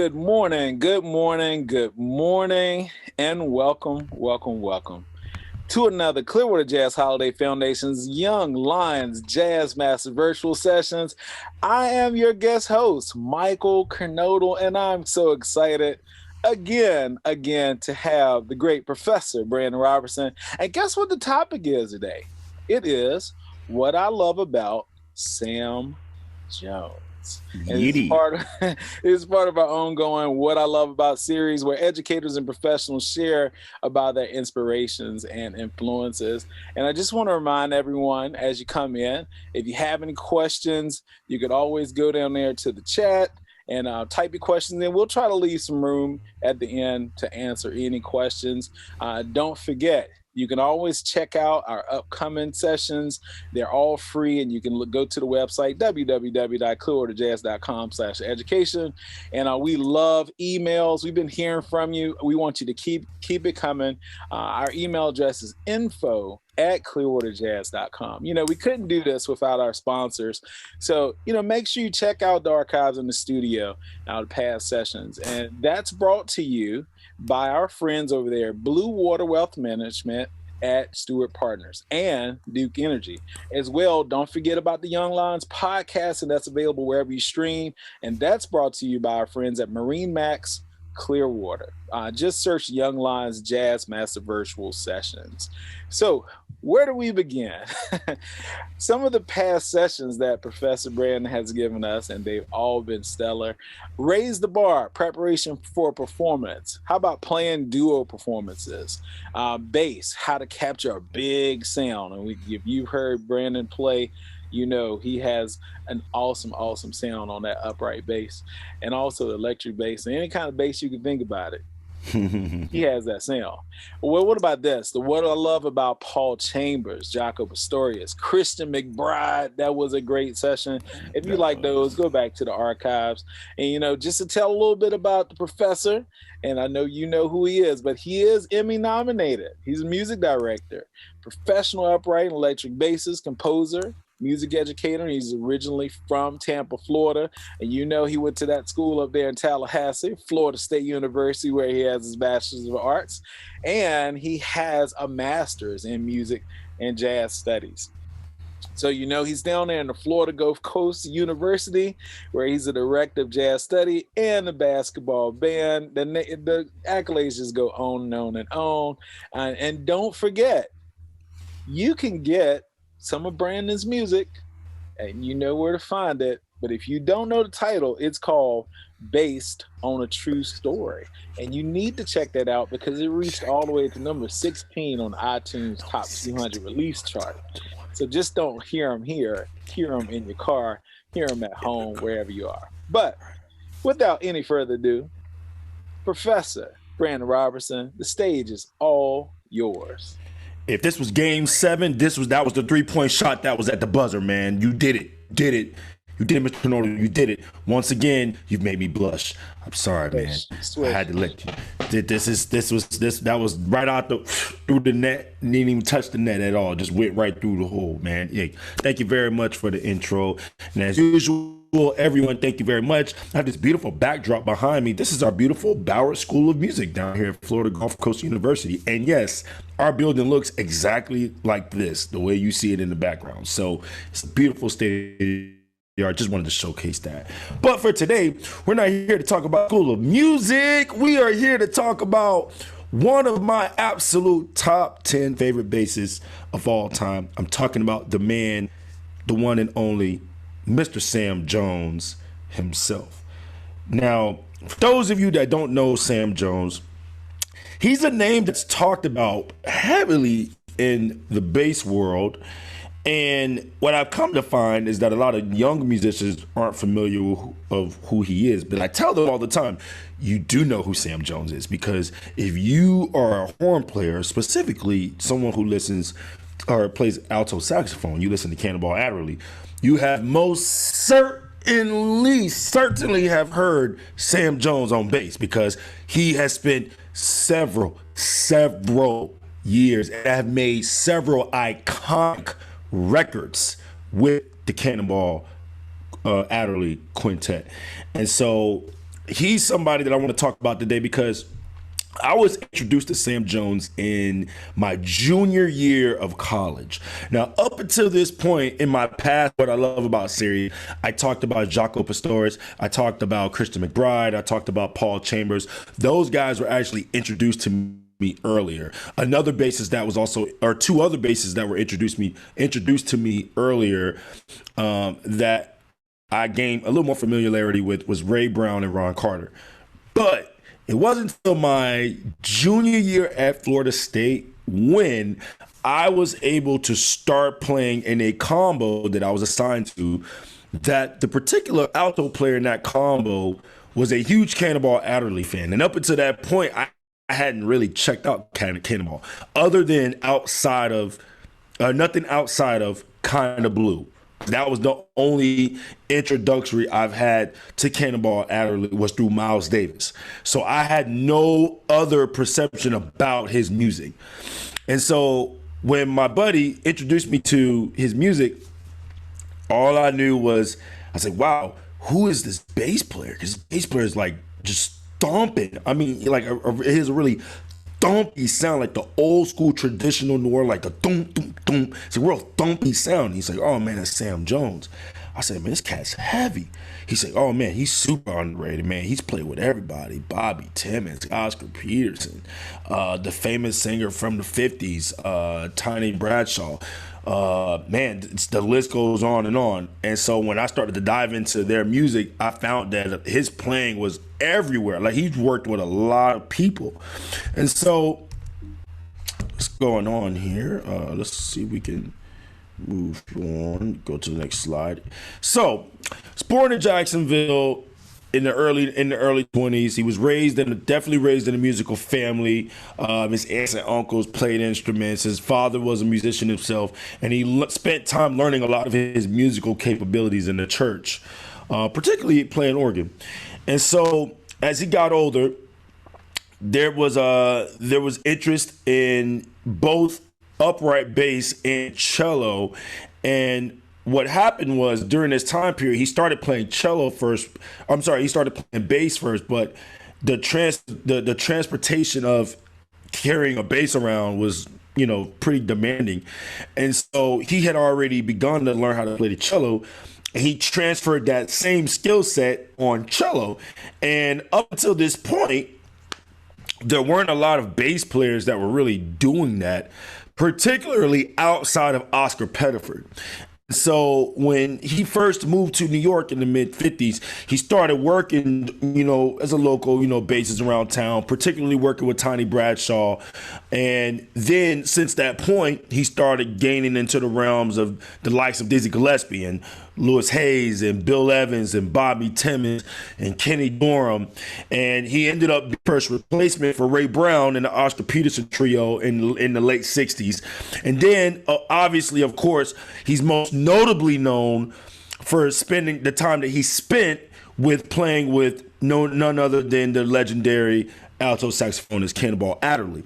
Good morning, good morning, good morning, and welcome to another Clearwater Jazz Holiday Foundation's Young Lions Jazz Master Virtual Sessions. I am your guest host, Michael Kernodle, and I'm so excited again to have the great Professor Brandon Robertson. And guess what the topic is today? It is what I love about Sam Jones. And it's part of our ongoing What I Love About series, where educators and professionals share about their inspirations and influences. And I just want to remind everyone as you come in, if you have any questions, you could always go down there to the chat and type your questions in. We'll try to leave some room at the end to answer any questions. Don't forget, you can always check out our upcoming sessions. They're all free, and you can go to the website, www.clearwaterjazz.com/education. And we love emails. We've been hearing from you. We want you to keep it coming. Our email address is info@clearwaterjazz.com. You know, we couldn't do this without our sponsors. So, make sure you check out the archives in the studio, the past sessions. And that's brought to you by our friends over there, Blue Water Wealth Management at Stewart Partners and Duke Energy. As well, don't forget about the Young Lions podcast, and that's available wherever you stream. And that's brought to you by our friends at Marine Max Clearwater. Just search Young Lions Jazz Master Virtual Sessions. So where do we begin? Some of the past sessions that Professor Brandon has given us, and they've all been stellar. Raise the bar, preparation for performance. How about playing duo performances? Bass, how to capture a big sound. And if you've heard Brandon play, he has an awesome sound on that upright bass, and also electric bass, and any kind of bass you can think about it. He has that sound. Well, what about this? What I love about Paul Chambers, Jaco Pastorius, Christian McBride. That was a great session. If you like those, go back to the archives. And, just to tell a little bit about the professor, and I know you know who he is, but he is Emmy nominated. He's a music director, professional upright and electric bassist, composer, music educator. He's originally from Tampa, Florida. And he went to that school up there in Tallahassee, Florida State University, where he has his Bachelor's of Arts. And he has a master's in music and jazz studies. So, he's down there in the Florida Gulf Coast University, where he's a director of jazz study and the basketball band. The accolades just go on and on and on. And don't forget, you can get some of Brandon's music, and you know where to find it. But if you don't know the title, it's called Based on a True Story. And you need to check that out because it reached all the way to number 16 on the iTunes Top 200 release chart. So just don't hear them here. Hear them in your car. Hear them at home, wherever you are. But without any further ado, Professor Brandon Robertson, the stage is all yours. If this was game 7, that was the 3-point shot that was at the buzzer, man. You did it. You did it, Mr. Kernodle. You did it. Once again, you've made me blush. I'm sorry, man. I had to let you. That was right out through the net. Didn't even touch the net at all. Just went right through the hole, man. Yeah. Thank you very much for the intro. And as usual, everyone, thank you very much. I have this beautiful backdrop behind me. This is our beautiful Bauer School of Music down here at Florida Gulf Coast University. And yes, our building looks exactly like this, the way you see it in the background. So it's a beautiful state. I just wanted to showcase that. But for today, we're not here to talk about School of Music. We are here to talk about one of my absolute top 10 favorite bassists of all time. I'm talking about the man, the one and only Mr. Sam Jones himself. Now, for those of you that don't know Sam Jones, he's a name that's talked about heavily in the bass world. And what I've come to find is that a lot of young musicians aren't familiar of who he is. But I tell them all the time, you do know who Sam Jones is, because if you are a horn player, specifically someone who listens or plays alto saxophone, you listen to Cannonball Adderley, you have most certainly have heard Sam Jones on bass, because he has spent several years and have made several iconic records with the Cannonball Adderley Quintet. And so he's somebody that I want to talk about today because I was introduced to Sam Jones in my junior year of college. Now, up until this point in my past, what I love about Siri, I talked about Jaco Pastorius, I talked about Christian McBride, I talked about Paul Chambers. Those guys were actually introduced to me earlier. Another bassist that was also, or two other bassists that were introduced to me earlier, that I gained a little more familiarity with was Ray Brown and Ron Carter. But it wasn't until my junior year at Florida State when I was able to start playing in a combo that I was assigned to, that the particular alto player in that combo was a huge Cannonball Adderley fan. And up until that point, I hadn't really checked out Cannonball other than nothing outside of Kinda Blue. That was the only introductory I've had to Cannonball Adderley was through Miles Davis. So I had no other perception about his music. And so when my buddy introduced me to his music, all I knew was, I said, wow, who is this bass player? Because bass player is like just stomping. I mean, like it has a really thumpy sound, like the old school traditional New Orleans, like the thump, thump, thump. It's a real thumpy sound. He's like, oh man, that's Sam Jones. I said, man, this cat's heavy. He said, oh man, he's super underrated, man. He's played with everybody. Bobby Timmons, Oscar Peterson, the famous singer from the 50s, Tiny Bradshaw. Man, the list goes on and on. And so when I started to dive into their music, I found that his playing was everywhere. Like he's worked with a lot of people. And so what's going on here? Let's see if we can move on, go to the next slide. So he's born in Jacksonville in the early 20s. He was definitely raised in a musical family. His aunts and uncles played instruments. His father was a musician himself, and he spent time learning a lot of his musical capabilities in the church, particularly playing organ. And so as he got older, there was interest in both upright bass and cello. And what happened was during this time period, he started playing cello first. He started playing bass first, but the transportation of carrying a bass around was, pretty demanding. And so he had already begun to learn how to play the cello. And he transferred that same skill set on cello. And up until this point, there weren't a lot of bass players that were really doing that, particularly outside of Oscar Pettiford. So when he first moved to New York in the mid-50s, he started working, as a local, bassist around town, particularly working with Tiny Bradshaw. And then since that point, he started gaining into the realms of the likes of Dizzy Gillespie and Louis Hayes and Bill Evans and Bobby Timmons and Kenny Dorham. And he ended up the first replacement for Ray Brown in the Oscar Peterson trio in the late 60s. And then, obviously, of course, he's most notably known for spending the time that he spent with playing with none other than the legendary alto saxophonist Cannonball Adderley.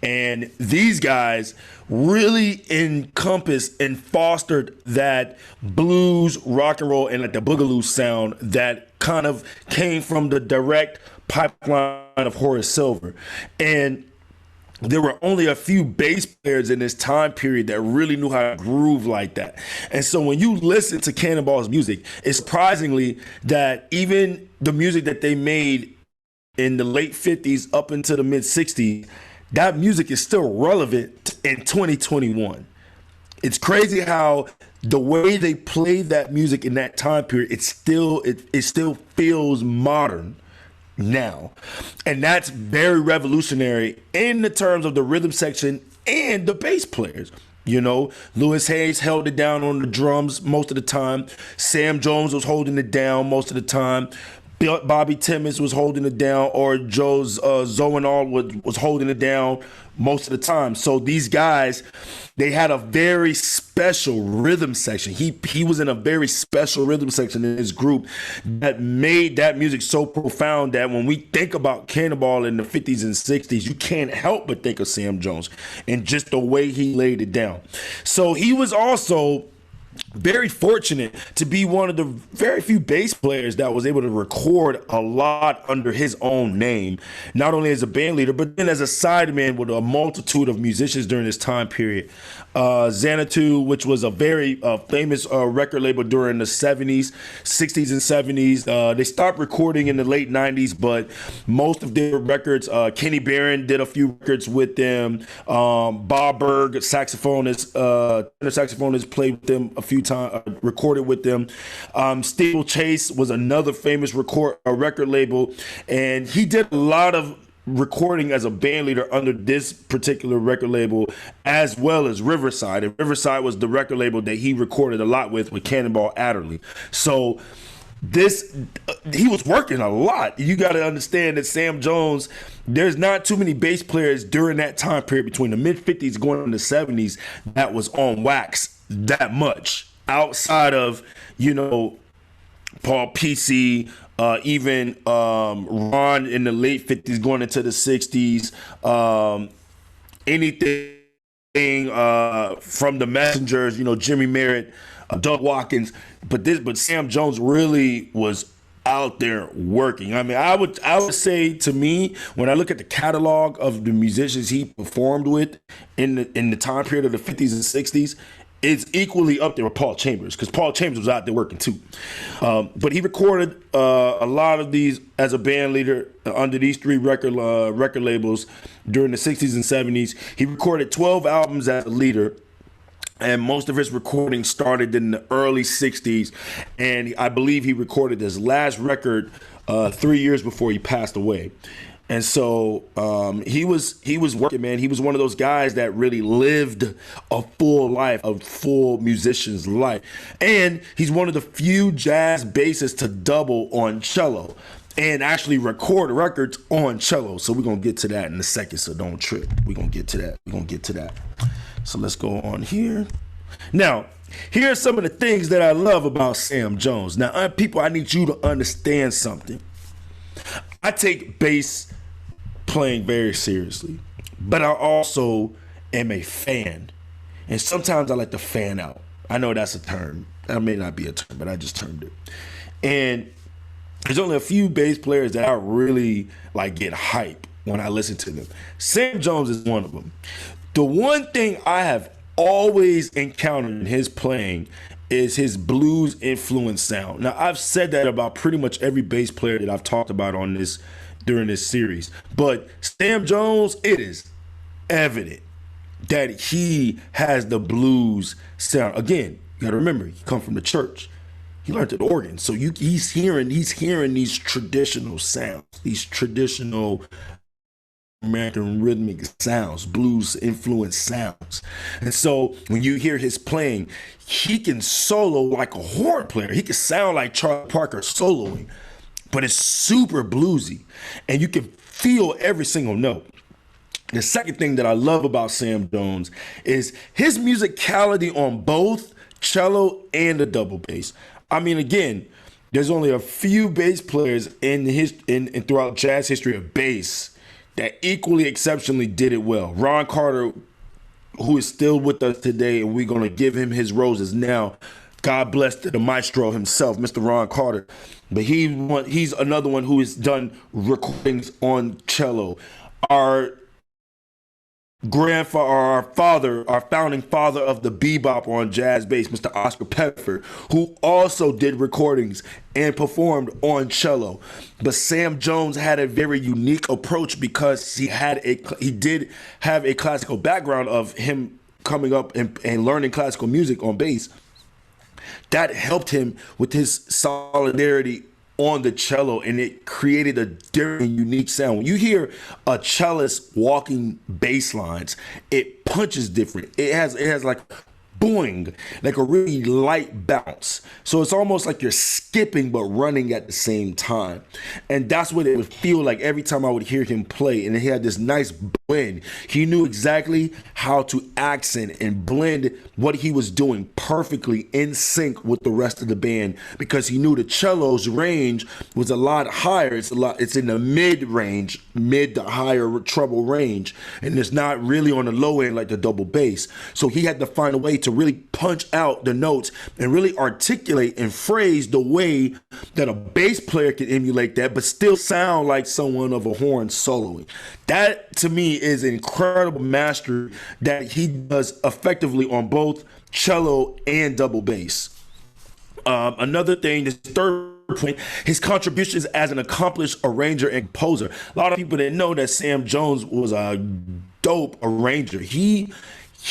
And these guys really encompassed and fostered that blues, rock and roll, and like the boogaloo sound that kind of came from the direct pipeline of Horace Silver. And there were only a few bass players in this time period that really knew how to groove like that. And so when you listen to Cannonball's music, it's surprisingly that even the music that they made in the late 50s up into the mid 60s, that music is still relevant in 2021. It's crazy how the way they played that music in that time period, it still feels modern now. And that's very revolutionary in the terms of the rhythm section and the bass players. Louis Hayes held it down on the drums most of the time. Sam Jones was holding it down most of the time. Bobby Timmons was holding it down, or Joe Zawinul was holding it down most of the time. So these guys, they had a very special rhythm section. He was in a very special rhythm section in his group that made that music so profound that when we think about Cannonball in the 50s and 60s, you can't help but think of Sam Jones and just the way he laid it down. So he was also very fortunate to be one of the very few bass players that was able to record a lot under his own name, not only as a band leader, but then as a sideman with a multitude of musicians during this time period. Xanadu, which was a very famous record label during the 70s, 60s, and 70s. They stopped recording in the late 90s, but most of their records, Kenny Barron did a few records with them. Bob Berg, saxophonist, tenor saxophonist, played with them a few times, recorded with them. Steeplechase was another famous record label, and he did a lot of recording as a band leader under this particular record label, as well as Riverside. And Riverside was the record label that he recorded a lot with Cannonball Adderley. So he was working a lot. You got to understand that Sam Jones, there's not too many bass players during that time period between the mid-50s going into the 70s that was on wax that much, outside of, Paul Pesci, even Ron in the late 50s going into the 60s, anything from the Messengers, Jimmy Merritt, Doug Watkins, but Sam Jones really was out there working. I mean, I would say, to me, when I look at the catalog of the musicians he performed with in the time period of the 50s and 60s, it's equally up there with Paul Chambers, because Paul Chambers was out there working too. But he recorded a lot of these as a band leader under these three record labels during the 60s and 70s. He recorded 12 albums as a leader, and most of his recording started in the early 60s. And I believe he recorded his last record 3 years before he passed away. And so he was working, man. He was one of those guys that really lived a full life, a full musician's life. And he's one of the few jazz bassists to double on cello and actually record records on cello. So we're going to get to that in a second, so don't trip. We're going to get to that. So let's go on here. Now, here are some of the things that I love about Sam Jones. Now, people, I need you to understand something. I take bass playing very seriously, but I also am a fan. And sometimes I like to fan out. I know that's a term. That may not be a term, but I just termed it. And there's only a few bass players that I really get hype when I listen to them. Sam Jones is one of them. The one thing I have always encountered in his playing is his blues influenced sound. Now, I've said that about pretty much every bass player that I've talked about during this series. But Sam Jones, it is evident that he has the blues sound. Again, you got to remember, he come from the church. He learned the organ. So he's hearing these traditional sounds, these traditional American rhythmic sounds, blues influenced sounds. And so when you hear his playing, he can solo like a horn player. He can sound like Charlie Parker soloing, but it's super bluesy and you can feel every single note. The second thing that I love about Sam Jones is his musicality on both cello and the double bass. I mean, again, there's only a few bass players in throughout jazz history of bass that equally exceptionally did it well. Ron Carter, who is still with us today, and we're going to give him his roses now. God bless the maestro himself, Mr. Ron Carter. But he's another one who has done recordings on cello. Our grandfather, our founding father of the bebop on jazz bass, Mr. Oscar Pepper, who also did recordings and performed on cello. But Sam Jones had a very unique approach because he did have a classical background of him coming up and learning classical music on bass. That helped him with his solidarity on the cello, and it created a different, unique sound. When you hear a cellist walking bass lines, it punches different. It has like boing, like a really light bounce. So it's almost like you're skipping but running at the same time. And that's what it would feel like every time I would hear him play. And he had this nice win. He knew exactly how to accent and blend what he was doing perfectly in sync with the rest of the band, because he knew the cello's range was a lot higher. It's in the mid to higher treble range, and it's not really on the low end like the double bass. So he had to find a way to really punch out the notes and really articulate and phrase the way that a bass player can emulate that, but still sound like someone of a horn soloing. That, to me, is incredible mastery that he does effectively on both cello and double bass. Another thing, this third point, his contributions as an accomplished arranger and composer. A lot of people didn't know that Sam Jones was a dope arranger. He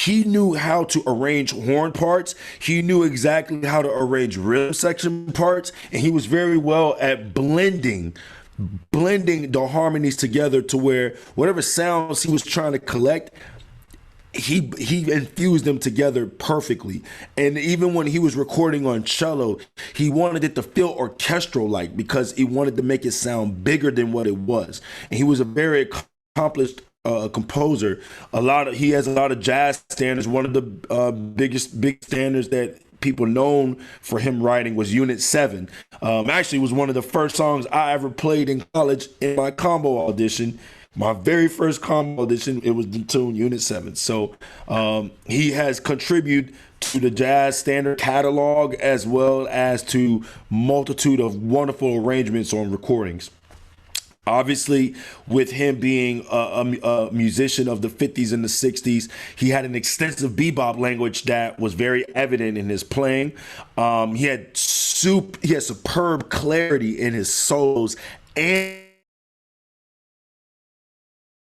knew how to arrange horn parts. He knew exactly how to arrange rhythm section parts, and he was very well at blending the harmonies together to where whatever sounds he was trying to collect, he infused them together perfectly. And even when he was recording on cello, he wanted it to feel orchestral like, because he wanted to make it sound bigger than what it was. And he was a very accomplished composer. He has a lot of jazz standards. One of the big standards that people known for him writing was Unit 7. Actually, it was one of the first songs I ever played in college in my combo audition. My very first combo audition, it was the tune Unit 7. So he has contributed to the jazz standard catalog as well as to multitude of wonderful arrangements on recordings. Obviously, with him being a musician of the 50s and the 60s, he had an extensive bebop language that was very evident in his playing. He had superb clarity in his solos and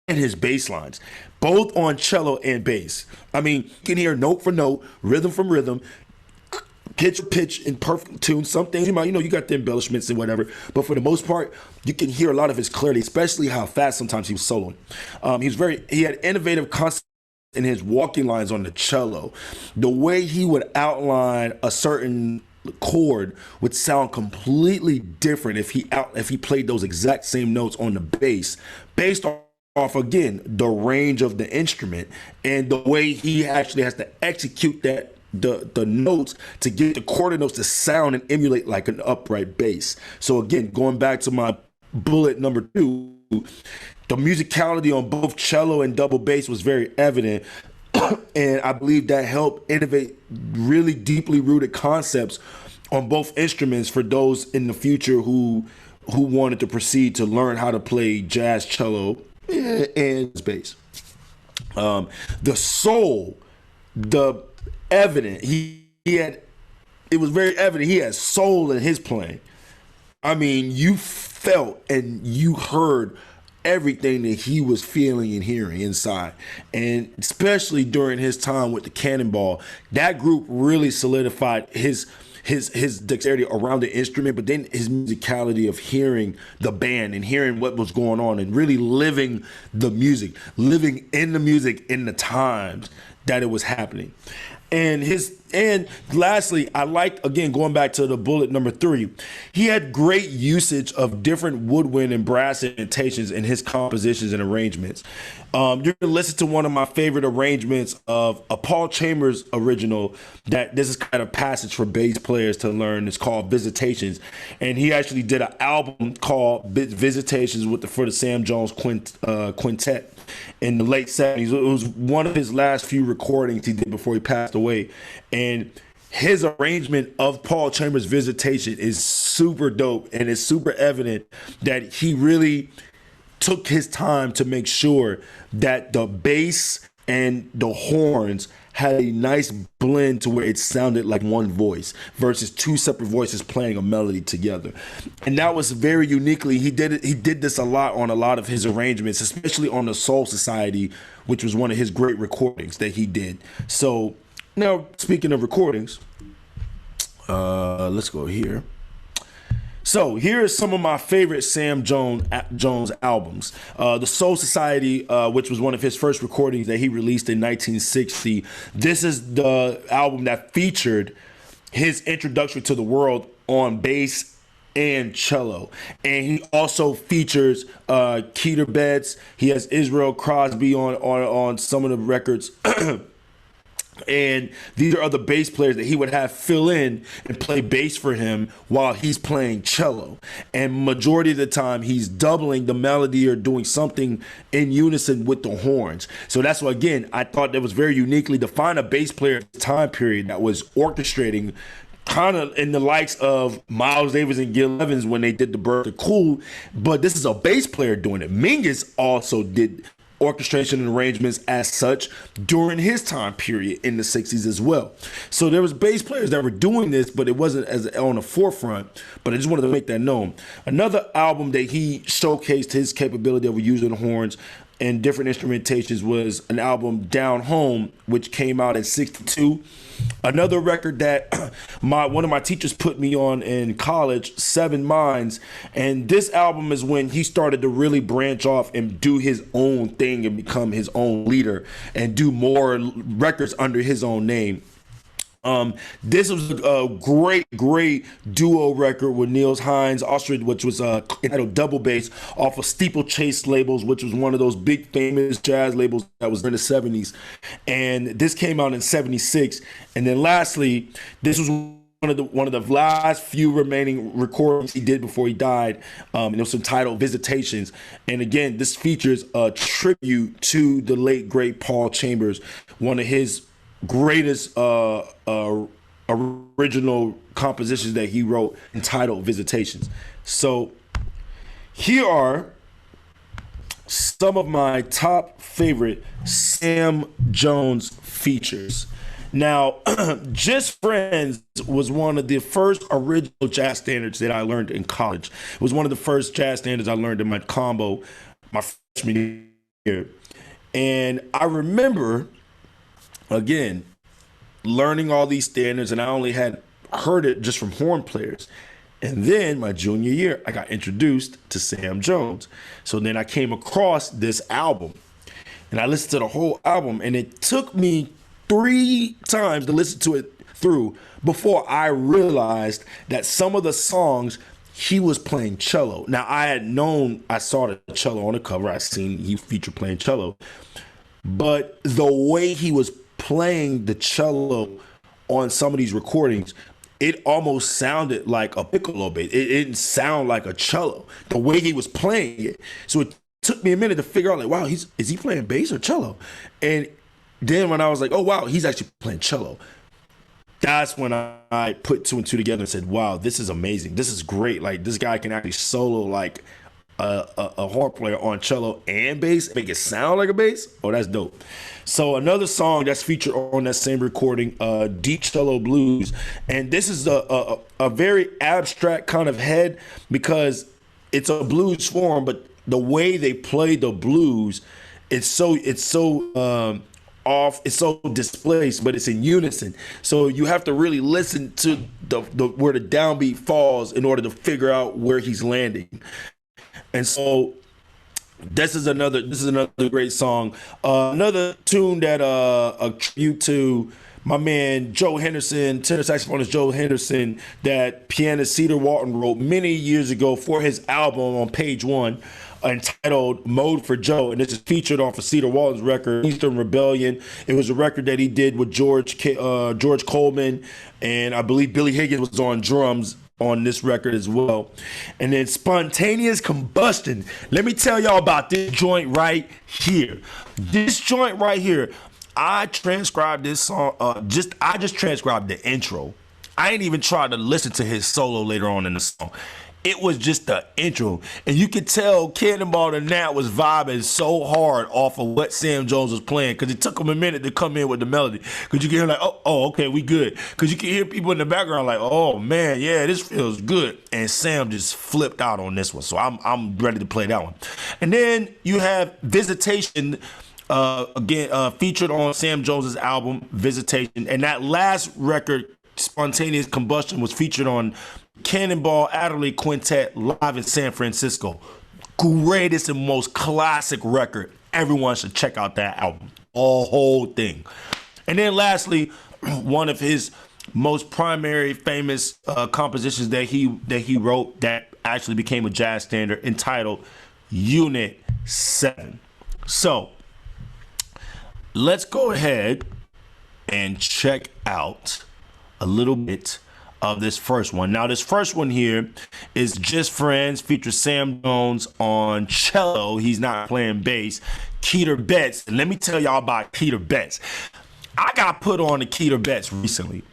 his bass lines, both on cello and bass. I mean, you can hear note for note, rhythm from rhythm, pitch for pitch in perfect tune. Some things you got the embellishments and whatever, but for the most part, you can hear a lot of his clarity, especially how fast sometimes he was soloing. He had innovative concepts in his walking lines on the cello. The way he would outline a certain chord would sound completely different if he played those exact same notes on the bass, based off again the range of the instrument and the way he actually has to execute that the notes to get the quarter notes to sound and emulate like an upright bass. So again, going back to my bullet number 2, the musicality on both cello and double bass was very evident, and I believe that helped innovate really deeply rooted concepts on both instruments for those in the future who wanted to proceed to learn how to play jazz cello and bass. The soul, it was very evident he had soul in his playing. I mean, you felt and you heard everything that he was feeling and hearing inside. And especially during his time with the Cannonball, that group really solidified his dexterity around the instrument, but then his musicality of hearing the band and hearing what was going on and really living the music, living in the music in the times that it was happening. And lastly, I liked, again, going back to the bullet number 3, he had great usage of different woodwind and brass imitations in his compositions and arrangements. You're going to listen to one of my favorite arrangements of a Paul Chambers original that this is kind of passage for bass players to learn. It's called Visitations. And he actually did an album called Visitations for the Sam Jones Quintet in the late 70s. It was one of his last few recordings he did before he passed away. And his arrangement of Paul Chambers' Visitation is super dope, and it's super evident that he really took his time to make sure that the bass and the horns had a nice blend to where it sounded like one voice versus two separate voices playing a melody together. And that was very uniquely, he did this a lot on a lot of his arrangements, especially on the Soul Society, which was one of his great recordings that he did. So now, speaking of recordings, let's go here. So here are some of my favorite Sam Jones albums. The Soul Society, which was one of his first recordings that he released in 1960. This is the album that featured his introduction to the world on bass and cello. And he also features Keter Betts. He has Israel Crosby on some of the records. And these are other bass players that he would have fill in and play bass for him while he's playing cello. And majority of the time, he's doubling the melody or doing something in unison with the horns. So that's why, again, I thought that was very uniquely to find a bass player at the time period that was orchestrating kind of in the likes of Miles Davis and Gil Evans when they did The Birth of Cool. But this is a bass player doing it. Mingus also did orchestration and arrangements as such during his time period in the 60s as well. So there was bass players that were doing this, but it wasn't as on the forefront. But I just wanted to make that known. Another album that he showcased his capability of using the horns and different instrumentations was an album, Down Home, which came out in 62. Another record that one of my teachers put me on in college, Seven Minds. And this album is when he started to really branch off and do his own thing and become his own leader and do more records under his own name. This was a great duo record with Niels Hines Ostrich, which was entitled Double Bass off of Steeplechase labels, which was one of those big famous jazz labels that was in the 70s. And this came out in 76. And then lastly, this was one of the last few remaining recordings he did before he died. And it was entitled Visitations. And again, this features a tribute to the late great Paul Chambers, one of his greatest original compositions that he wrote, entitled Visitations. So here are some of my top favorite Sam Jones features. Now, Just Friends was one of the first original jazz standards that I learned in college. It was one of the first jazz standards I learned in my combo my freshman year. And I remember, again, learning all these standards, and I only had heard it just from horn players. And then my junior year, I got introduced to Sam Jones. So then I came across this album, and I listened to the whole album, and it took me 3 times to listen to it through before I realized that some of the songs he was playing cello. Now, I saw the cello on the cover. I seen he featured playing cello. But the way he was playing the cello on some of these recordings, it almost sounded like a piccolo bass. It didn't sound like a cello, the way he was playing it. So it took me a minute to figure out, like, wow, is he playing bass or cello? And then when I was like, oh, wow, he's actually playing cello, that's when I put 2 and 2 together and said, wow, this is amazing. This is great. Like, this guy can actually solo like a horn player on cello and bass, make it sound like a bass. Oh, that's dope. So another song that's featured on that same recording, Deep Cello Blues. And this is a very abstract kind of head because it's a blues form, but the way they play the blues, it's so off, it's so displaced, but it's in unison. So you have to really listen to the where the downbeat falls in order to figure out where he's landing. And so this is another great song. Another tune that a tribute to my man Joe Henderson, tenor saxophonist Joe Henderson, that pianist Cedar Walton wrote many years ago for his album on Page One, entitled Mode for Joe. And this is featured off of Cedar Walton's record, Eastern Rebellion. It was a record that he did with George Coleman, and I believe Billy Higgins was on drums on this record as well. And then Spontaneous Combustion. Let me tell y'all about this joint right here. This joint right here, I transcribed this song, I just transcribed the intro. I ain't even tried to listen to his solo later on in the song. It was just the intro. And you could tell Cannonball and Nat was vibing so hard off of what Sam Jones was playing, because it took him a minute to come in with the melody. Because you can hear like, oh, okay, we good. Because you can hear people in the background like, oh, man, yeah, this feels good. And Sam just flipped out on this one. So I'm ready to play that one. And then you have Visitation, again, featured on Sam Jones's album, Visitation. And that last record, Spontaneous Combustion, was featured on Cannonball Adderley Quintet live in San Francisco. Greatest and most classic record. Everyone should check out that album, whole thing. And then lastly, one of his most primary famous compositions that he wrote that actually became a jazz standard, entitled Unit 7. So let's go ahead and check out a little bit of this first one. Now, this first one here is Just Friends, features Sam Jones on cello. He's not playing bass. Keter Betts. And let me tell y'all about Keter Betts. I got put on to Keter Betts recently.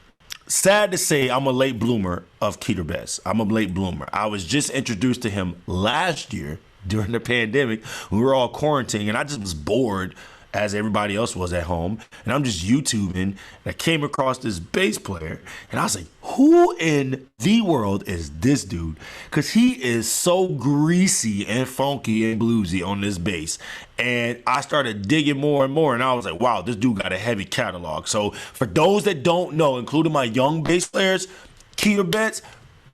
Sad to say, I'm a late bloomer of Keter Betts. I'm a late bloomer. I was just introduced to him last year during the pandemic. We were all quarantining, and I just was bored, as everybody else was at home, and I'm just YouTubing, and I came across this bass player, and I was like, who in the world is this dude? Because he is so greasy and funky and bluesy on this bass. And I started digging more and more, and I was like, wow, this dude got a heavy catalog. So for those that don't know, including my young bass players, Keter Betts,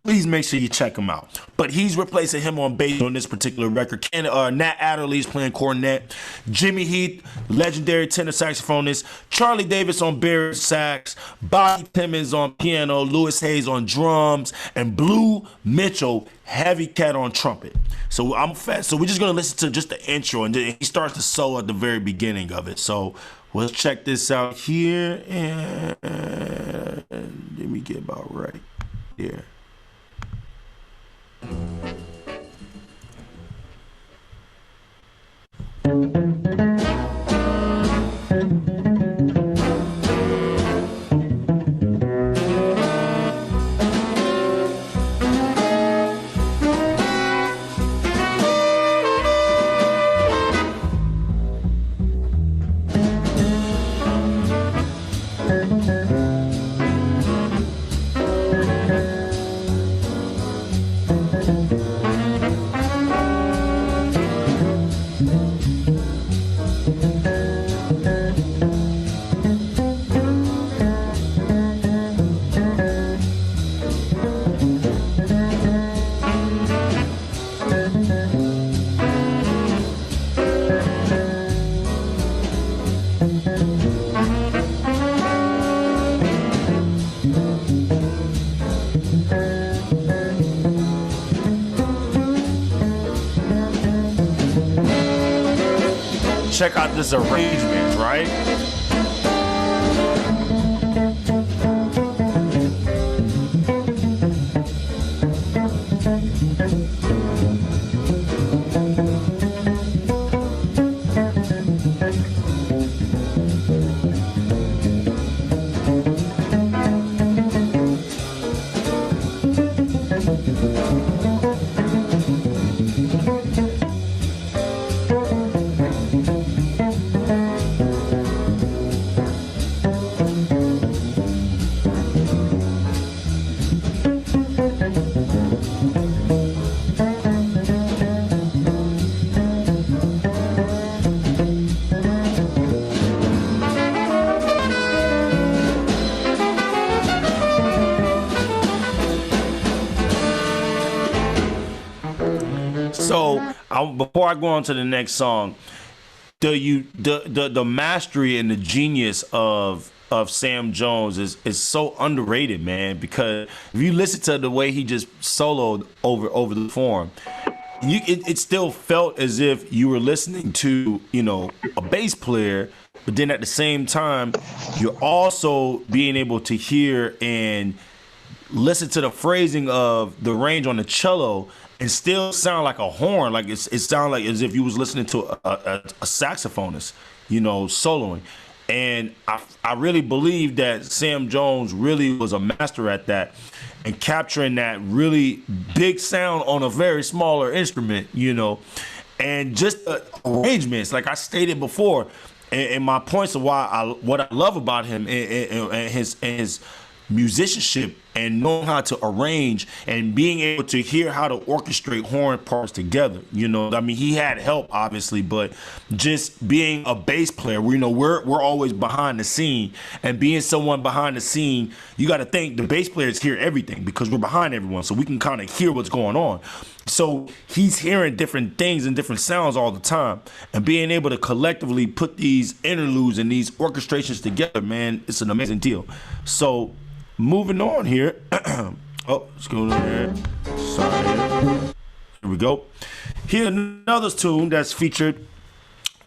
please make sure you check him out. But he's replacing him on bass on this particular record. Nat Adderley's playing cornet. Jimmy Heath, legendary tenor saxophonist. Charlie Davis on bass sax. Bobby Timmons on piano. Louis Hayes on drums. And Blue Mitchell, heavy cat, on trumpet. So So we're just going to listen to just the intro. And he starts the solo at the very beginning of it. So let's check this out here. And let me get about right here. Check out this arrangement, right? Before I go on to the next song, the mastery and the genius of Sam Jones is so underrated, man. Because if you listen to the way he just soloed over the form, it still felt as if you were listening to a bass player, but then at the same time you're also being able to hear and listen to the phrasing of the range on the cello and still sound like a horn. Like it sounded like as if you was listening to a saxophonist, soloing. And I really believe that Sam Jones really was a master at that and capturing that really big sound on a very smaller instrument, and just arrangements, like I stated before, and my points of what I love about him and his musicianship and knowing how to arrange and being able to hear how to orchestrate horn parts together. He had help obviously, but just being a bass player, we're always behind the scene, and being someone behind the scene, you got to think the bass players hear everything because we're behind everyone, so we can kind of hear what's going on. So he's hearing different things and different sounds all the time, and being able to collectively put these interludes and these orchestrations together, man, it's an amazing deal. So moving on here. Oh, let's go there. Sorry. Here we go. Here's another tune that's featured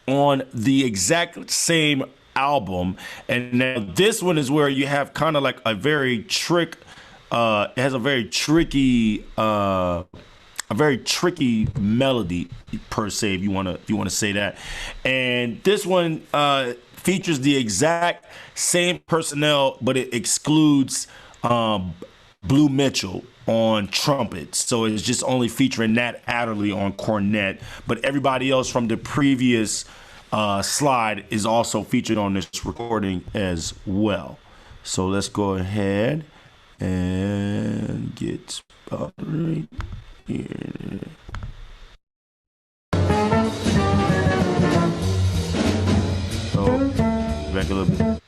on the exact same album, and now this one is where you have kind of like a very it has a very tricky melody per se, if you want to say that. And this one features the exact same personnel, but it excludes Blue Mitchell on trumpet. So it's just only featuring Nat Adderley on cornet, but everybody else from the previous slide is also featured on this recording as well. So let's go ahead and get right here. So back a little bit.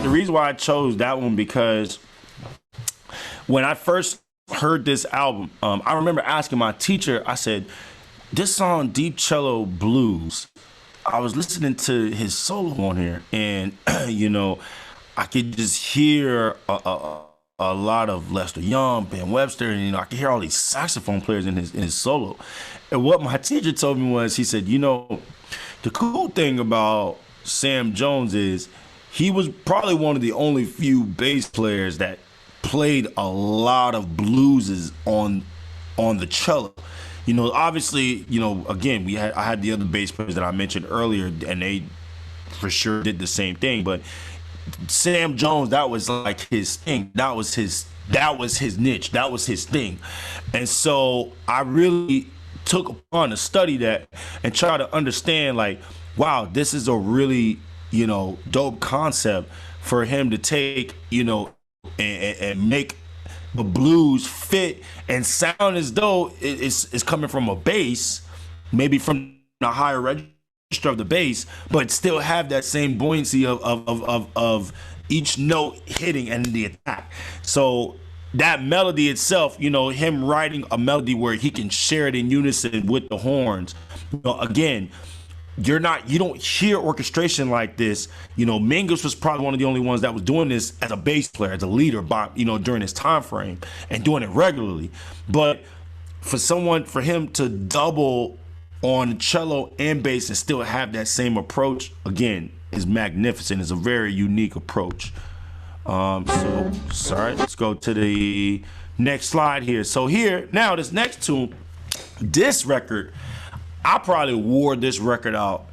The reason why I chose that one, because when I first heard this album, I remember asking my teacher, I said, this song, Deep Cello Blues, I was listening to his solo on here, and, you know, I could just hear a lot of Lester Young, Ben Webster, and, you know, I could hear all these saxophone players in his solo. And what my teacher told me was, he said, you know, the cool thing about Sam Jones is he was probably one of the only few bass players that played a lot of blueses on the cello. You know, obviously, you know, again, I had the other bass players that I mentioned earlier, and they for sure did the same thing. But Sam Jones, that was like his thing. That was his niche. That was his thing. And so I really took upon to study that and try to understand, like, wow, this is a really, you know, dope concept for him to take, you know, and make the blues fit and sound as though it's coming from a bass, maybe from a higher register of the bass, but still have that same buoyancy of each note hitting and the attack. So that melody itself, you know, him writing a melody where he can share it in unison with the horns, you know, again, you don't hear orchestration like this. You know, Mingus was probably one of the only ones that was doing this as a bass player, as a leader, you know, during his time frame and doing it regularly. But for him to double on cello and bass and still have that same approach, again, is magnificent. It's a very unique approach. So sorry, let's go to the next slide here. So here, now this next tune, this record, I probably wore this record out.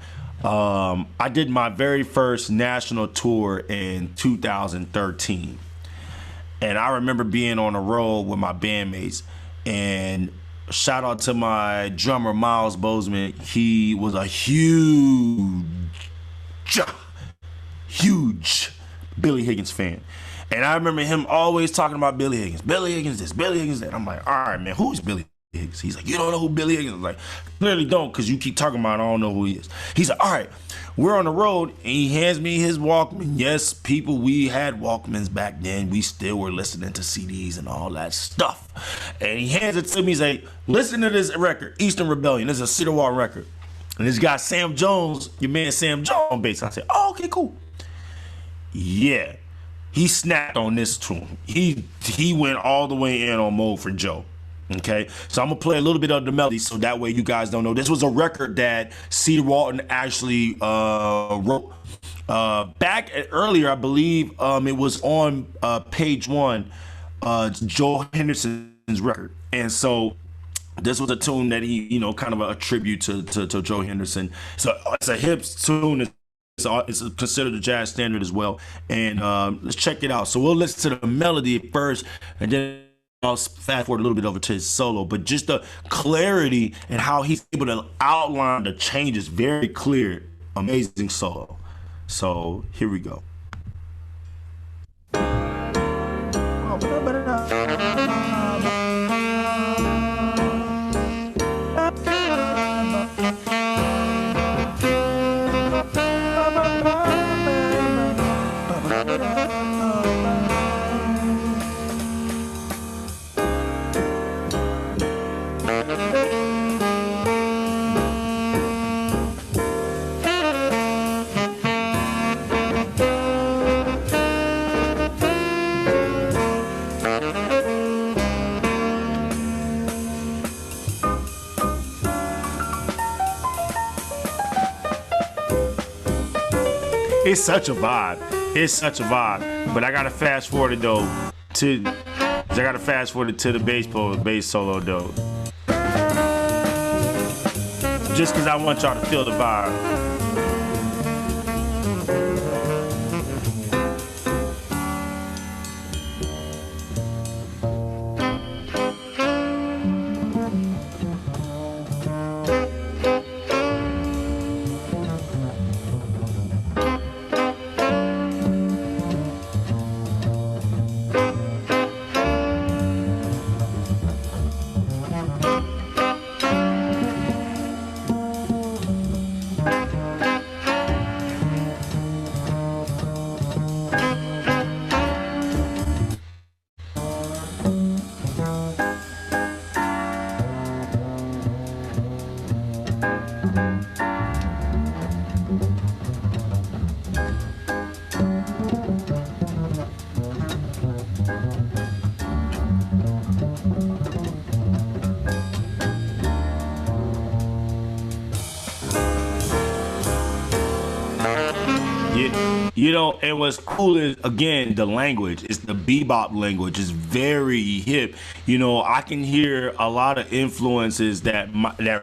I did my very first national tour in 2013. And I remember being on the road with my bandmates. And shout out to my drummer, Miles Bozeman. He was a huge Billy Higgins fan. And I remember him always talking about Billy Higgins. Billy Higgins this, Billy Higgins that. I'm like, all right, man, who's Billy Higgins? He's like, you don't know who Billy Higgins is? I'm like, clearly don't, because you keep talking about it, I don't know who he is. He's like, all right, we're on the road, and he hands me his Walkman. Yes, people, we had Walkmans back then. We still were listening to CDs and all that stuff. And he hands it to me. He's like, listen to this record, Eastern Rebellion. This is a Cedar Wall record. And this guy, Sam Jones, your man Sam Jones on bass. I said, oh, okay, cool. Yeah. he snapped on this tune. He went all the way in on Mode for Joe. Okay, so I'm gonna play a little bit of the melody so that way you guys don't know. This was a record that Cedar Walton actually wrote back earlier. I believe it was on page 1, Joe Henderson's record, and so this was a tune that he, you know, kind of a tribute to Joe Henderson. So it's a hip tune. It's considered a jazz standard as well. And let's check it out. So we'll listen to the melody first, and then I'll fast forward a little bit over to his solo. But just the clarity and how he's able to outline the changes, very clear, amazing solo. So here we go. It's such a vibe. It's such a vibe. But I gotta fast forward it though to the bass solo though. Just cause I want y'all to feel the vibe. You know, and what's cool is, again, the language. It's the bebop language. It's very hip. You know, I can hear a lot of influences that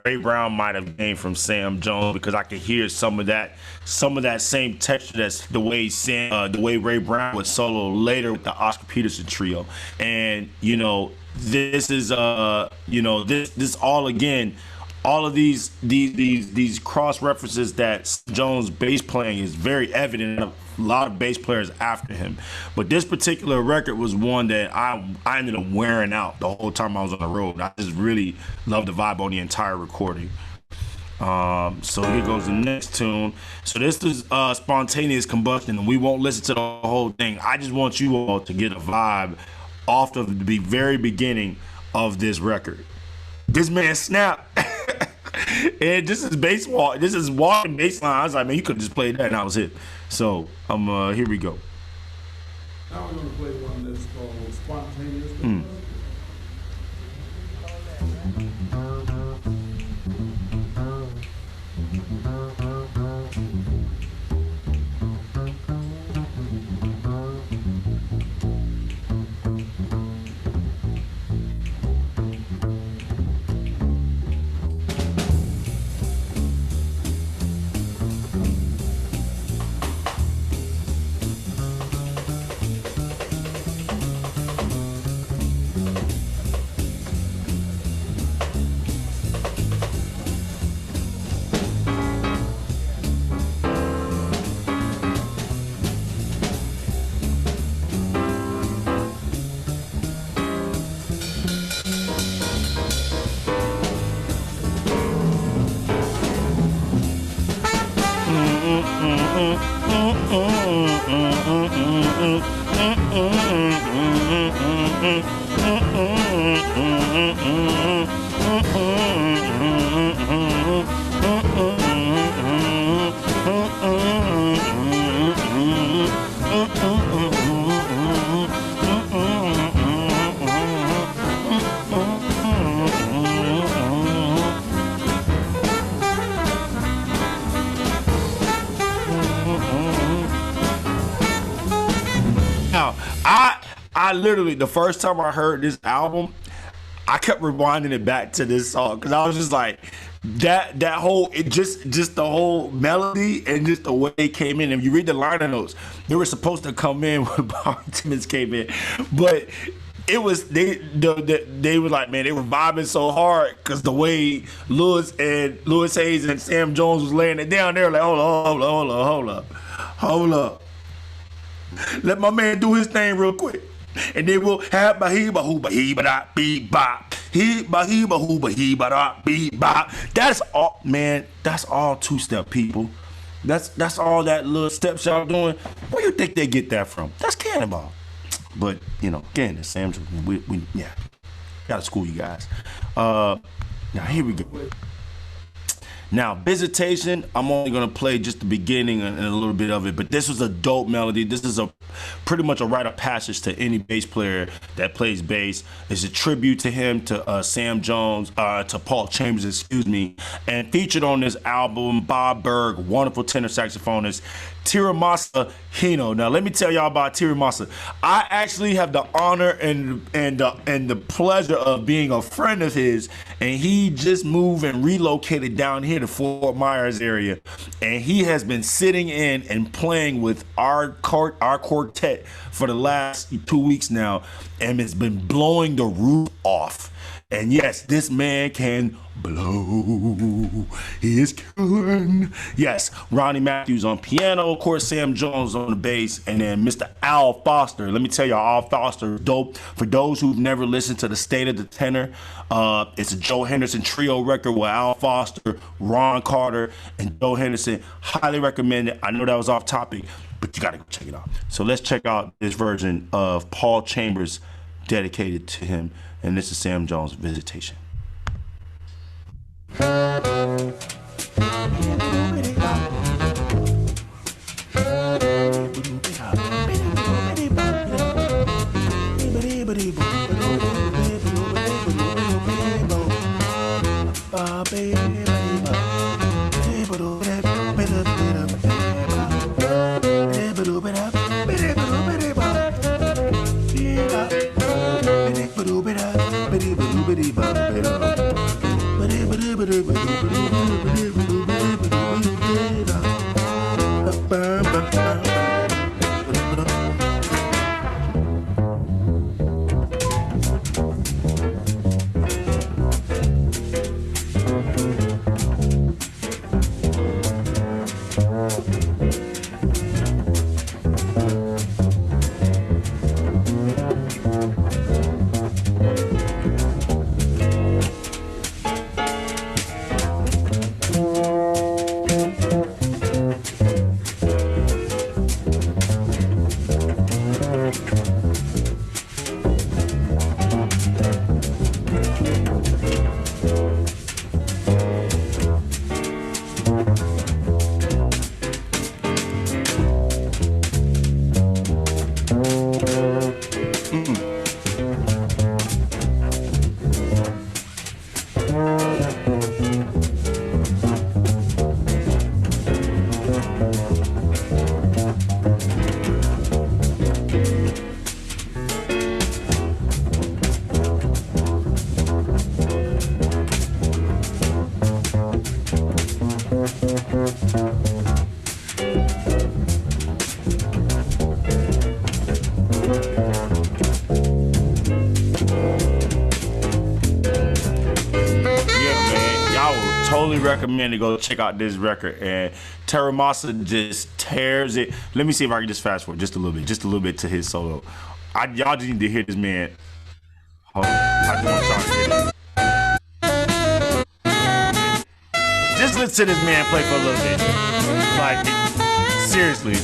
Ray Brown might have gained from Sam Jones, because I can hear some of that same texture. That's the way Ray Brown would solo later with the Oscar Peterson trio. And you know, this is this all, again, all of these cross references that Jones bass playing is very evident in a lot of bass players after him. But this particular record was one that I ended up wearing out the whole time I was on the road. I just really loved the vibe on the entire recording. So here goes the next tune. So this is Spontaneous Combustion, and we won't listen to the whole thing. I just want you all to get a vibe off of the very beginning of this record. This man snapped. And this is walking bass line. I was like, man, you could have just played that and I was hit. So here we go. Now I'm gonna play one that's called Spontaneous. I literally, the first time I heard this album, I kept rewinding it back to this song because I was just like, that whole, it just the whole melody and just the way it came in. And you read the liner notes, they were supposed to come in when Bobby Timmons came in, but it was they were like, man, they were vibing so hard because the way Lewis Hayes and Sam Jones was laying it down there, like, hold up. Let my man do his thing real quick. And they will have ba-hee-ba hoo-ba hee-ba-da bee-bop. Hee-ba-hee-ba hoo-ba hee-ba-da bee-bop. That's all, man. That's all two-step, people. That's all that little steps y'all doing. Where you think they get that from? That's Cannonball. But, you know, again, it's Sam, we gotta school you guys. Now, here we go. Now, Visitation, I'm only going to play just the beginning and a little bit of it, but this was a dope melody. This is pretty much a rite of passage to any bass player that plays bass. It's a tribute to him, to Sam Jones, to Paul Chambers, excuse me. And featured on this album, Bob Berg, wonderful tenor saxophonist, Tiramasa Hino. Now, let me tell y'all about Tiramasa. I actually have the honor and the pleasure of being a friend of his, and he just moved and relocated down here to Fort Myers area, and he has been sitting in and playing with our quartet for the last 2 weeks now, and it's been blowing the roof off. And yes, this man can blow his corn. Yes, Ronnie Matthews on piano, of course, Sam Jones on the bass, and then Mr. Al Foster. Let me tell y'all, Al Foster is dope. For those who've never listened to The State of the Tenor, it's a Joe Henderson trio record with Al Foster, Ron Carter, and Joe Henderson. Highly recommend it. I know that was off topic, but you gotta go check it out. So let's check out this version of Paul Chambers dedicated to him. And this is Sam Jones' Visitation. Recommend to go check out this record, and Tiramasa just tears it. Let me see if I can just fast forward just a little bit to his solo. Y'all just need to hear this man. Hold on. I just want y'all to hear this. Just listen to this man play for a little bit. Like, seriously.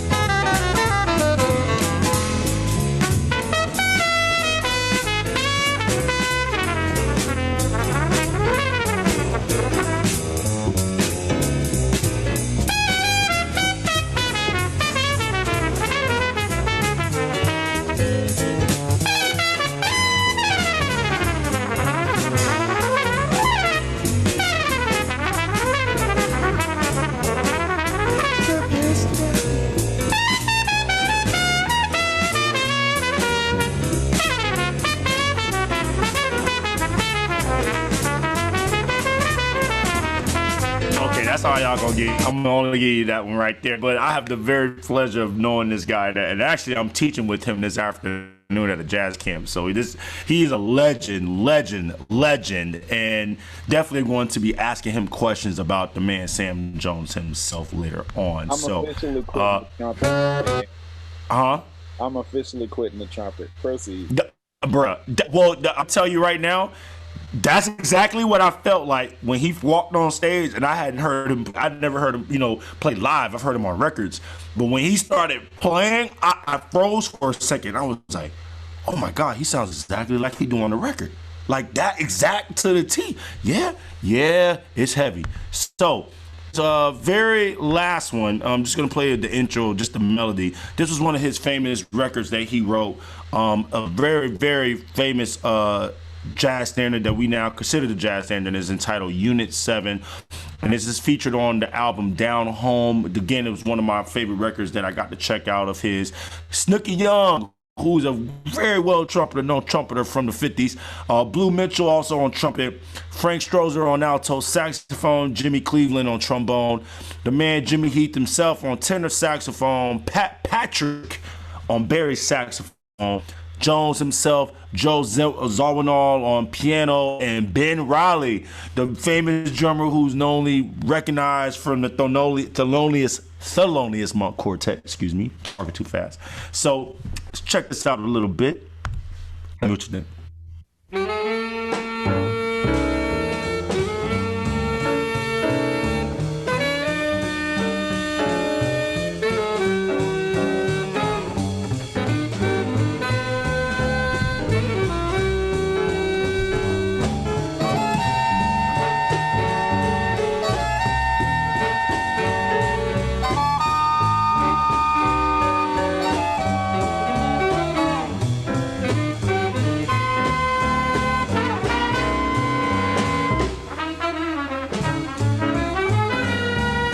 that's all y'all gonna get. I'm gonna only give you that one right there. But I have the very pleasure of knowing this guy, and actually I'm teaching with him this afternoon at a jazz camp. So he's a legend, and definitely going to be asking him questions about the man Sam Jones himself later on. I'm officially quitting the trumpet. I'm officially quitting the trumpet. Proceed. I'll tell you right now, that's exactly what I felt like when he walked on stage, and I hadn't heard him. I'd never heard him, play live. I've heard him on records, but when he started playing, I froze for a second. I was like, "Oh my God, he sounds exactly like he do on the record, like that, exact to the T." Yeah, it's heavy. So, very last one. I'm just gonna play the intro, just the melody. This was one of his famous records that he wrote. A very, very famous jazz standard that we now consider the jazz standard is entitled Unit 7, and this is featured on the album Down Home. Again, it was one of my favorite records that I got to check out of his. Snooky Young, who's a very well known trumpeter from the 50s. Blue Mitchell also on trumpet. Frank Strozer on alto saxophone. Jimmy Cleveland on trombone. The man Jimmy Heath himself on tenor saxophone. Pat Patrick on bass saxophone. Jones himself, Joe Zawinul on piano, and Ben Riley, the famous drummer who's only recognized from the Thelonious Monk Quartet. Excuse me, talking too fast. So let's check this out a little bit. Let me what you think.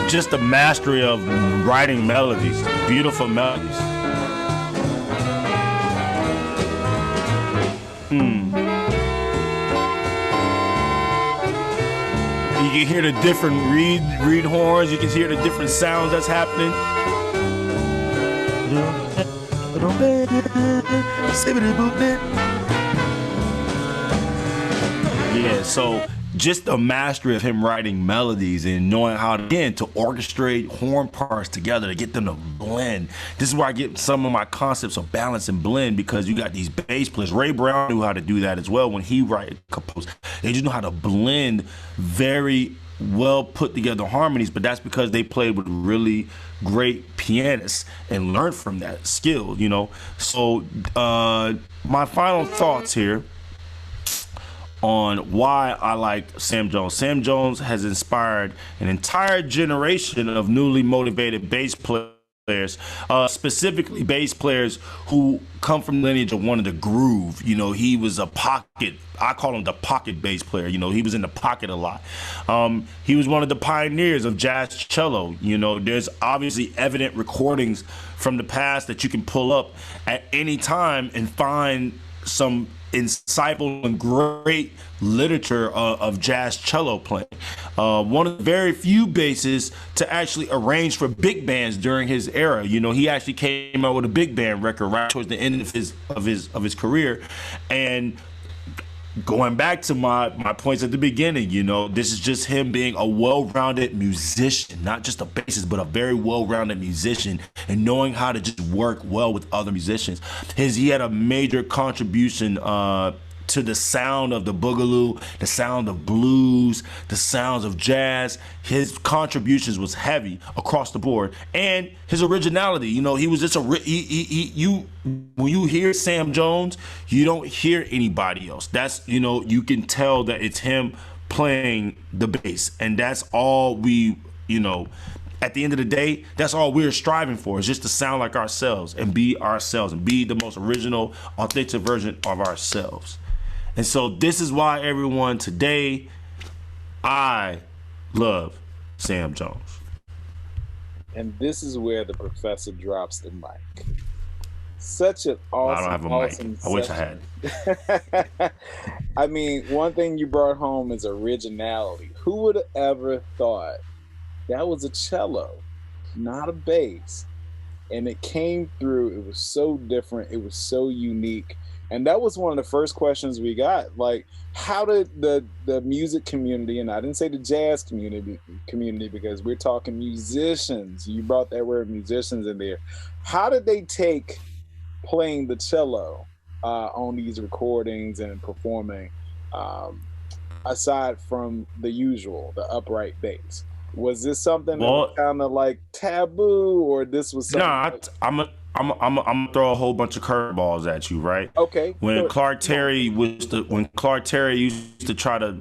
Just the mastery of writing melodies, beautiful melodies. You can hear the different reed horns. You can hear the different sounds that's happening. Yeah, so just the mastery of him writing melodies and knowing how, again, to orchestrate horn parts together to get them to blend. This is where I get some of my concepts of balance and blend, because you got these bass players. Ray Brown knew how to do that as well when he composed. They just know how to blend very well put together harmonies, but that's because they played with really great pianists and learned from that skill, So my final thoughts here on why I like Sam Jones. Sam Jones has inspired an entire generation of newly motivated bass players, specifically bass players who come from the lineage of one of the groove. He was a pocket, I call him the pocket bass player. He was in the pocket a lot. He was one of the pioneers of jazz cello. There's obviously evident recordings from the past that you can pull up at any time and find some insightful and great literature of jazz cello playing. One of the very few basses to actually arrange for big bands during his era. He actually came out with a big band record right towards the end of his career. And going back to my points at the beginning, this is just him being a well-rounded musician, not just a bassist, but a very well-rounded musician, and knowing how to just work well with other musicians. He had a major contribution to the sound of the boogaloo, the sound of blues, the sounds of jazz. His contributions was heavy across the board, and his originality. He was just when you hear Sam Jones, you don't hear anybody else. That's you can tell that it's him playing the bass, and that's all we At the end of the day, that's all we're striving for, is just to sound like ourselves and be the most original, authentic version of ourselves. And so this is why, everyone, today I love Sam Jones. And this is where the professor drops the mic. Such an awesome, I don't have a awesome mic. I wish I had. I mean, one thing you brought home is originality. Who would have ever thought that was a cello, not a bass. And it came through. It was so different. It was so unique. And that was one of the first questions we got. Like, how did the music community, and I didn't say the jazz community because we're talking musicians. You brought that word musicians in there. How did they take playing the cello on these recordings and performing, aside from the usual, the upright bass? Was this something that was kind of like taboo, or this was something? Nah, I'm gonna throw a whole bunch of curveballs at you, right? Okay. When Clark Terry used to try to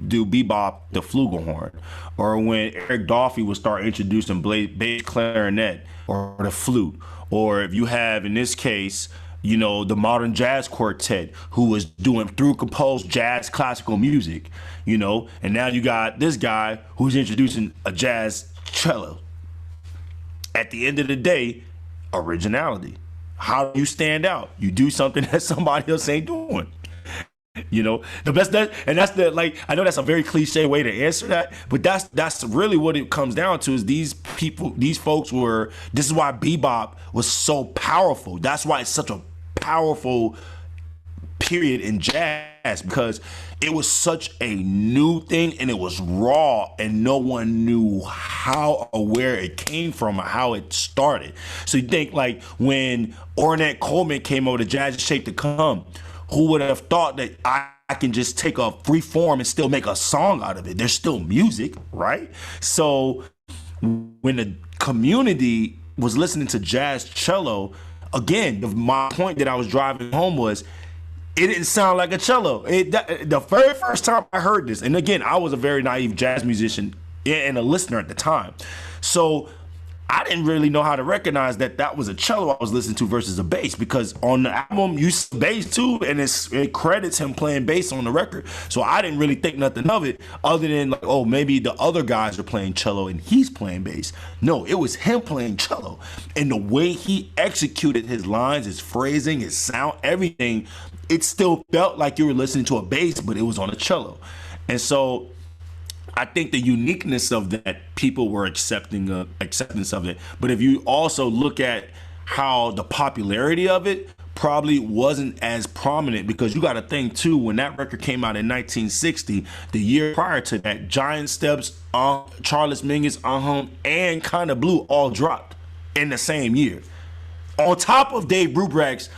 do bebop, the flugelhorn, or when Eric Dolphy would start introducing bass clarinet or the flute, or if you have in this case, you know, the modern jazz quartet who was doing through composed jazz classical music, you know, and now you got this guy who's introducing a jazz cello. At the end of the day, originality. How do you stand out? You do something that somebody else ain't doing. You know, the best that, and that's the, like, I know that's a very cliche way to answer that, but that's really what it comes down to. Is these folks were, this is why bebop was so powerful. That's why it's such a powerful period in jazz, because it was such a new thing and it was raw and no one knew how or where it came from or how it started. So you think, like, when Ornette Coleman came over to Jazz Shape to Come, who would have thought that I can just take a free form and still make a song out of it? There's still music, right? So when the community was listening to jazz cello, again, my point that I was driving home was, it didn't sound like a cello. The very first time I heard this, and again, I was a very naive jazz musician and a listener at the time, so I didn't really know how to recognize that was a cello I was listening to versus a bass, because on the album you see bass too, and it credits him playing bass on the record. So I didn't really think nothing of it other than, like, oh, maybe the other guys are playing cello and he's playing bass. No, it was him playing cello, and the way he executed his lines, his phrasing, his sound, everything, it still felt like you were listening to a bass, but it was on a cello. And so I think the uniqueness of that, people were acceptance of it. But if you also look at how the popularity of it probably wasn't as prominent, because you got to think too, when that record came out in 1960, the year prior to that, Giant Steps, Charles Mingus, and Kinda Blue all dropped in the same year, on top of Dave Brubeck's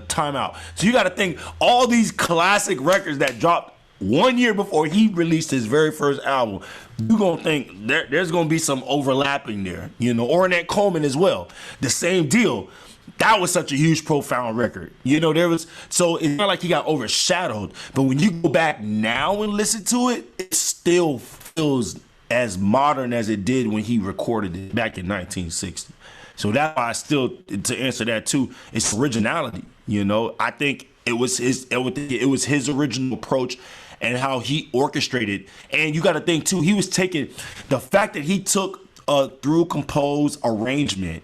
Time Out. So you got to think all these classic records that dropped 1 year before he released his very first album, you're going to think there's going to be some overlapping there. You know, Ornette Coleman as well, the same deal. That was such a huge, profound record. You know, so it's not like he got overshadowed, but when you go back now and listen to it, it still feels as modern as it did when he recorded it back in 1960. So that's why to answer that too, it's originality. You know, I think it was his original approach and how he orchestrated. And you got to think too, he was taking the fact that he took through composed arrangement.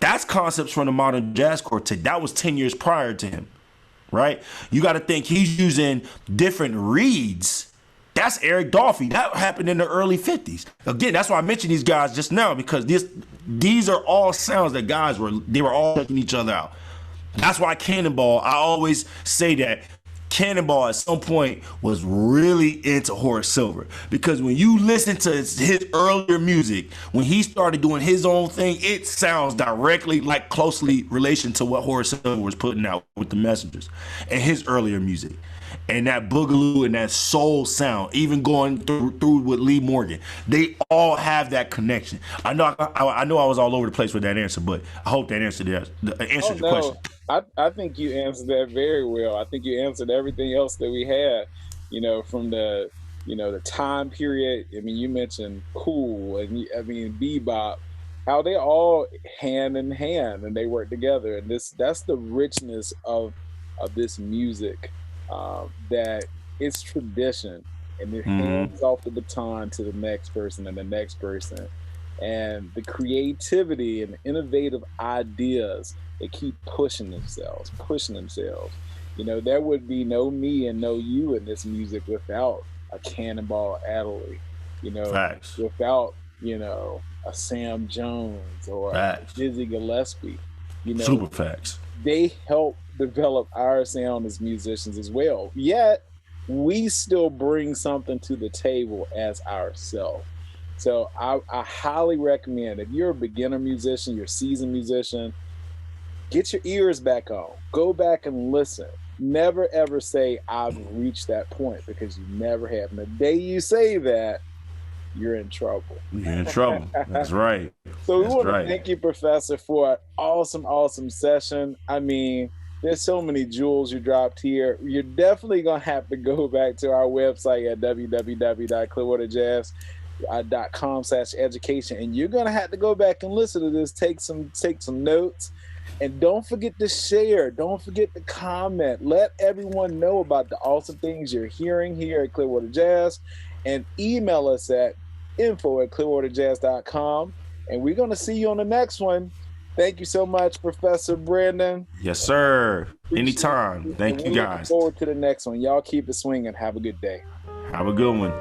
That's concepts from the modern jazz quartet. That was 10 years prior to him, right? You got to think he's using different reeds. That's Eric Dolphy. That happened in the early 50s. Again, that's why I mentioned these guys just now, because these are all sounds that guys were all checking each other out. That's why Cannonball, I always say that Cannonball at some point was really into Horace Silver, because when you listen to his earlier music, when he started doing his own thing, it sounds directly, like, closely relation to what Horace Silver was putting out with the Messengers and his earlier music. And that boogaloo and that soul sound, even going through with Lee Morgan, they all have that connection. I know I was all over the place with that answer, but I hope that answered your question. I think you answered that very well. I think you answered everything else that we had, you know, from the time period. I mean, you mentioned cool, and I mean, bebop, how they all hand in hand and they work together. And that's the richness of this music, that it's tradition, and it hands off the baton to the next person and the next person. And the creativity and innovative ideas, they keep pushing themselves. You know, there would be no me and no you in this music without a Cannonball Adderley. Facts. without, a Sam Jones or Facts. Dizzy Gillespie, Super facts. They help develop our sound as musicians as well. Yet we still bring something to the table as ourselves. So I highly recommend, if you're a beginner musician, you're a seasoned musician, get your ears back on. Go back and listen. Never, ever say, I've reached that point, because you never have. And the day you say that, you're in trouble. You're in trouble. That's right. So we want to thank you, Professor, for an awesome, awesome session. I mean, there's so many jewels you dropped here. You're definitely going to have to go back to our website at www.clearwaterjazz.com/education. And you're going to have to go back and listen to this, take some notes. And don't forget to share. Don't forget to comment. Let everyone know about the awesome things you're hearing here at Clearwater Jazz. And email us at info@clearwaterjazz.com. And we're going to see you on the next one. Thank you so much, Professor Brandon. Yes, sir. Anytime. Thank you, guys. Look forward to the next one. Y'all keep it swinging. Have a good day. Have a good one.